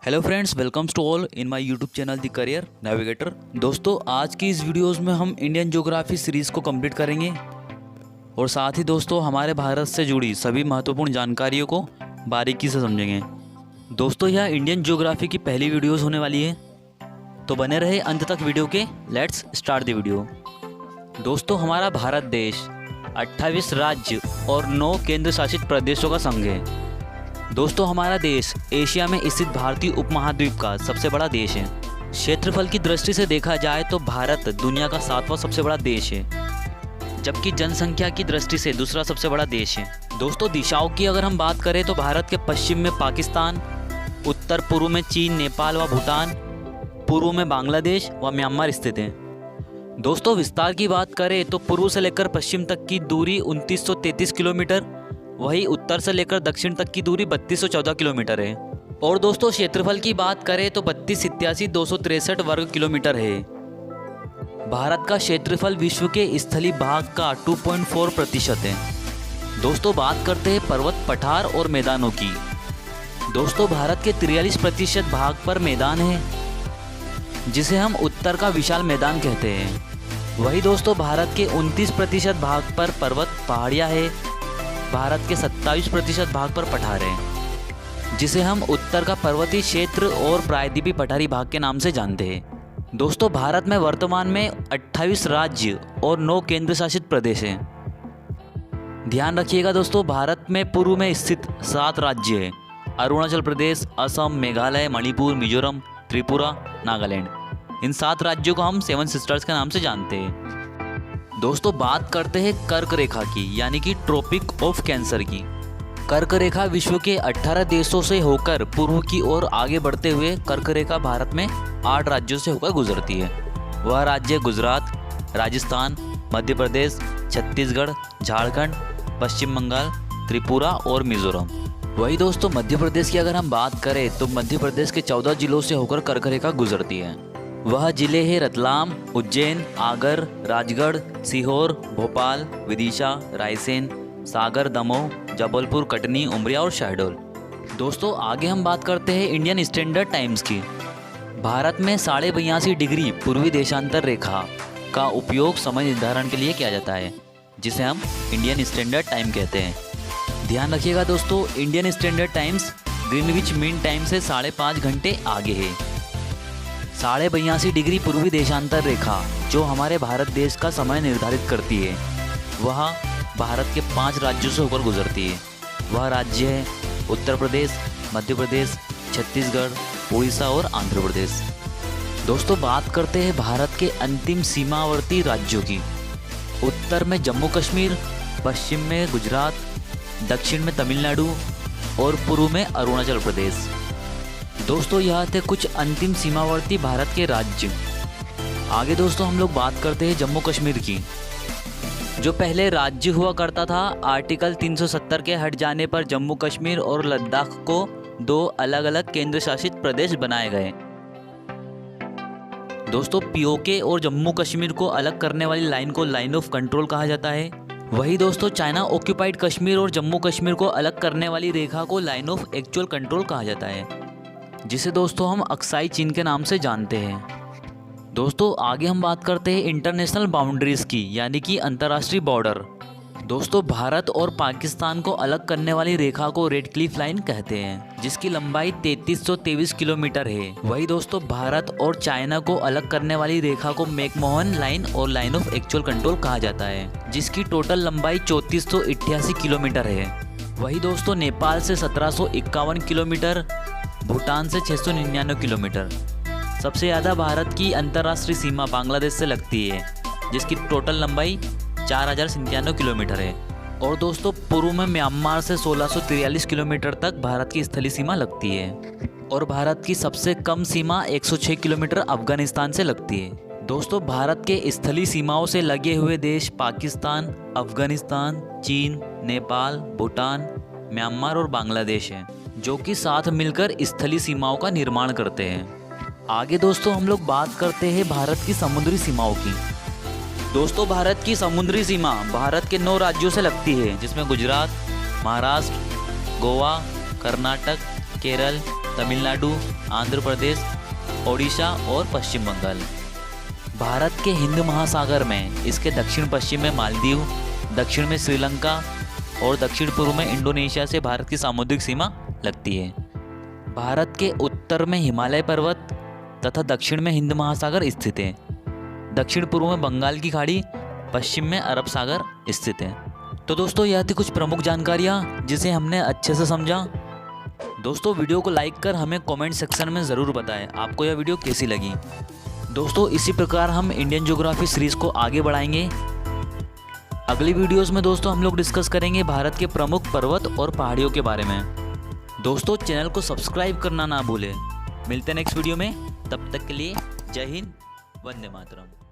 Hello friends, welcomes to all in my YouTube channel the career navigator. दोस्तों, आज की इस वीडियोस में हम इंडियन ज्योग्राफी सीरीज़ को कंप्लीट करेंगे और साथ ही दोस्तों हमारे भारत से जुड़ी सभी महत्वपूर्ण जानकारियों को बारीकी से समझेंगे। दोस्तों, यह इंडियन ज्योग्राफी की पहली वीडियोस होने वाली है, तो बने रहे अंत तक वीडियो के। Let's start the video. दोस्तों, हमारा भारत देश 28 राज्य और 9 केंद्र शासित प्रदेशों का संघ है। दोस्तों, हमारा देश एशिया में स्थित भारतीय उपमहाद्वीप का सबसे बड़ा देश है। क्षेत्रफल की दृष्टि से देखा जाए तो भारत दुनिया का 7वां सबसे बड़ा देश है, जबकि जनसंख्या की दृष्टि से दूसरा सबसे बड़ा देश है। दोस्तों, दिशाओं की अगर हम बात करें तो भारत के पश्चिम में पाकिस्तान, उत्तर पूर्व में चीन, नेपाल व भूटान, पूर्व में बांग्लादेश व म्यांमार स्थित हैं। दोस्तों, विस्तार की बात करें तो पूर्व से लेकर पश्चिम तक की दूरी 2933 किलोमीटर, वही उत्तर से लेकर दक्षिण तक की दूरी 3214 किलोमीटर है। और दोस्तों, क्षेत्रफल की बात करें तो 32,87,263 वर्ग किलोमीटर है। भारत का क्षेत्रफल विश्व के स्थलीय भाग का 2.4% है। दोस्तों, बात करते हैं पर्वत, पठार और मैदानों की। दोस्तों, भारत के 43% भाग पर मैदान है, जिसे हम उत्तर का विशाल मैदान कहते हैं। वही दोस्तों, भारत के 29% भाग पर पर्वत, पहाड़ियाँ है। भारत के 27% भाग पर पठार है, जिसे हम उत्तर का पर्वतीय क्षेत्र और प्रायद्वीपीय पठारी भाग के नाम से जानते हैं। दोस्तों, भारत में वर्तमान में 28 राज्य और 9 केंद्र शासित प्रदेश हैं। ध्यान रखिएगा दोस्तों, भारत में पूर्व में स्थित 7 राज्य हैं: अरुणाचल प्रदेश, असम, मेघालय, मणिपुर, मिजोरम, त्रिपुरा, नागालैंड। इन 7 राज्यों को हम 7 सिस्टर्स के नाम से जानते हैं। दोस्तों, बात करते हैं कर्क रेखा की, यानी कि ट्रॉपिक ऑफ कैंसर की। कर्क रेखा विश्व के 18 देशों से होकर पूर्व की ओर आगे बढ़ते हुए कर्क रेखा भारत में 8 राज्यों से होकर गुजरती है। वह राज्य गुजरात, राजस्थान, मध्य प्रदेश, छत्तीसगढ़, झारखंड, पश्चिम बंगाल, त्रिपुरा और मिजोरम। वही दोस्तों, मध्य प्रदेश की अगर हम बात करें तो मध्य प्रदेश के 14 जिलों से होकर कर्क रेखा गुजरती है। वह जिले हैं रतलाम, उज्जैन, आगर, राजगढ़, सीहोर, भोपाल, विदिशा, रायसेन, सागर, दमोह, जबलपुर, कटनी, उमरिया और शहडोल। दोस्तों, आगे हम बात करते हैं इंडियन स्टैंडर्ड टाइम्स की। भारत में 82.5 डिग्री पूर्वी देशांतर रेखा का उपयोग समय निर्धारण के लिए किया जाता है, जिसे हम इंडियन स्टैंडर्ड टाइम कहते हैं। ध्यान रखिएगा दोस्तों, Indian standard times Greenwich mean time से 5.5 घंटे आगे है। 82.5 डिग्री पूर्वी देशांतर रेखा जो हमारे भारत देश का समय निर्धारित करती है, वह भारत के 5 राज्यों से होकर गुजरती है। वह राज्य है उत्तर प्रदेश, मध्य प्रदेश, छत्तीसगढ़, उड़ीसा और आंध्र प्रदेश। दोस्तों, बात करते हैं भारत के अंतिम सीमावर्ती राज्यों की। उत्तर में जम्मू कश्मीर, पश्चिम में गुजरात, दक्षिण में तमिलनाडु और पूर्व में अरुणाचल प्रदेश। दोस्तों, यह थे कुछ अंतिम सीमावर्ती भारत के राज्य। आगे दोस्तों हम लोग बात करते हैं जम्मू कश्मीर की। जो पहले राज्य हुआ करता था, आर्टिकल 370 के हट जाने पर जम्मू कश्मीर और लद्दाख को 2 अलग अलग केंद्र शासित प्रदेश बनाए गए। दोस्तों, पीओके और जम्मू कश्मीर को अलग करने वाली लाइन को लाइन ऑफ कंट्रोल कहा जाता है। वही दोस्तों, चाइना ऑक्यूपाइड कश्मीर और जम्मू कश्मीर को अलग करने वाली रेखा को लाइन ऑफ एक्चुअल कंट्रोल कहा जाता है, जिसे दोस्तों हम अक्साई चीन के नाम से जानते हैं। दोस्तों, आगे हम बात करते हैं इंटरनेशनल बाउंड्रीज की, यानी कि अंतर्राष्ट्रीय बॉर्डर। दोस्तों, भारत और पाकिस्तान को अलग करने वाली रेखा को रेड क्लिफ लाइन कहते हैं, जिसकी लंबाई 3323 किलोमीटर है। वही दोस्तों, भारत और चाइना को अलग करने वाली रेखा को मैकमोहन लाइन और लाइन ऑफ एक्चुअल कंट्रोल कहा जाता है, जिसकी टोटल लंबाई 3488 किलोमीटर है। वही दोस्तों, नेपाल से 1751 किलोमीटर, भूटान से 699 किलोमीटर। सबसे ज़्यादा भारत की अंतर्राष्ट्रीय सीमा बांग्लादेश से लगती है, जिसकी टोटल लंबाई 4097 किलोमीटर है। और दोस्तों, पूर्व में म्यांमार से 1643 किलोमीटर तक भारत की स्थलीय सीमा लगती है। और भारत की सबसे कम सीमा 106 किलोमीटर अफगानिस्तान से लगती है। दोस्तों, भारत के स्थलीय सीमाओं से लगे हुए देश पाकिस्तान, अफगानिस्तान, चीन, नेपाल, भूटान, म्यांमार और बांग्लादेश हैं, जो कि साथ मिलकर स्थलीय सीमाओं का निर्माण करते हैं। आगे दोस्तों हम लोग बात करते हैं भारत की समुद्री सीमाओं की। दोस्तों, भारत की समुद्री सीमा भारत के 9 राज्यों से लगती है, जिसमें गुजरात, महाराष्ट्र, गोवा, कर्नाटक, केरल, तमिलनाडु, आंध्र प्रदेश, ओडिशा और पश्चिम बंगाल। भारत के हिंद महासागर में इसके दक्षिण पश्चिम में मालदीव, दक्षिण में श्रीलंका और दक्षिण पूर्व में इंडोनेशिया से भारत की सामुद्रिक सीमा लगती है। भारत के उत्तर में हिमालय पर्वत तथा दक्षिण में हिंद महासागर स्थित है। दक्षिण पूर्व में बंगाल की खाड़ी, पश्चिम में अरब सागर स्थित है। तो दोस्तों यह थी कुछ प्रमुख जानकारियाँ जिसे हमने अच्छे से समझा। दोस्तों वीडियो को लाइक कर हमें कमेंट सेक्शन में ज़रूर बताएं आपको यह वीडियो कैसी लगी। दोस्तों इसी प्रकार हम इंडियन ज्योग्राफी सीरीज़ को आगे बढ़ाएंगे। अगली वीडियोस में दोस्तों हम लोग डिस्कस करेंगे भारत के प्रमुख पर्वत और पहाड़ियों के बारे में। दोस्तों चैनल को सब्सक्राइब करना ना भूलें। मिलते हैं नेक्स्ट वीडियो में, तब तक के लिए जय हिंद, वंदे मातरम।